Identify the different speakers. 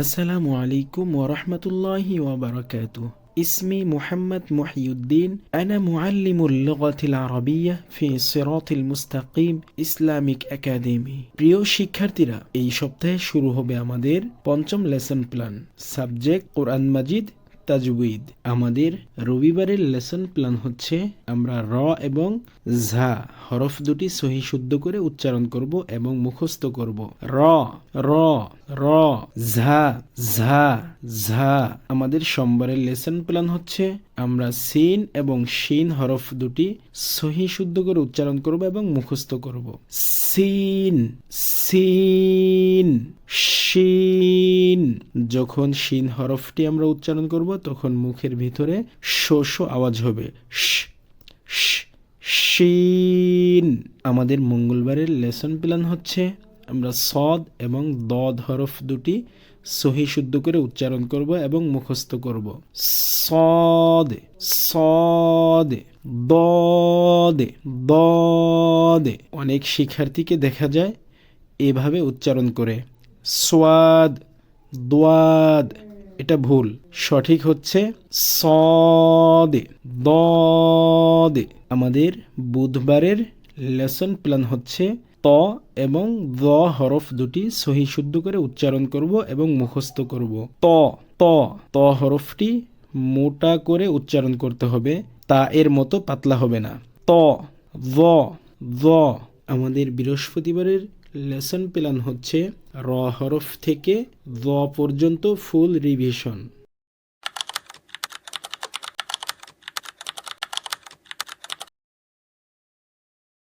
Speaker 1: আসসালামু আলাইকুম ওয়া রাহমাতুল্লাহি ওয়া বারাকাতুহু। اسمي محمد محي الدين، أنا معلم اللغة العربية في صراط المستقيم ইসলামিক একাডেমি। প্রিয় শিক্ষার্থীরা, এই সপ্তাহে শুরু হবে আমাদের পঞ্চম লেসন প্ল্যান, সাবজেক্ট কোরআন মাজিদ তাজউইদ। আমাদের রবিবারের লেসন প্ল্যান হচ্ছে আমরা র এবং ঝা হরফ দুটি সহি শুদ্ধ করে উচ্চারণ করব এবং মুখস্থ করব। র র র, ঝা ঝা ঝা। আমাদের সোমবারের লেসন প্ল্যান হচ্ছে আমরা সিন এবং শিন হরফ দুটি সহি শুদ্ধ করে উচ্চারণ করব এবং মুখস্থ করব। সিন সিন শিন। যখন শিন হরফটি আমরা উচ্চারণ করব তখন মুখের ভিতরে শো শো আওয়াজ হবে, শিন। আমাদের মঙ্গলবারের লেসন প্ল্যান হচ্ছে আমরা সদ এবং দদ হরফ দুটি সহি শুদ্ধ করে উচ্চারণ করব এবং মুখস্থ করব। সদ সদ দদে দদে। অনেক শিক্ষার্থীকে দেখা যায় এভাবে উচ্চারণ করে সোয়াদ দোয়াদ। এটা ভুল, সঠিক হচ্ছে সদে দদে। আমাদের বুধবারের লেসন প্ল্যান হচ্ছে ত এবং দ হরফ দুটি সহি শুদ্ধ করে উচ্চারণ করব এবং মুখস্থ করব। ত ত ত হরফটি মোটা করে উচ্চারণ করতে হবে, তা এর মতো পাতলা হবে না। ত ভ ভ। আমাদের বৃহস্পতিবারের লেসন প্ল্যান হচ্ছে র হরফ থেকে দ পর্যন্ত ফুল রিভিশন।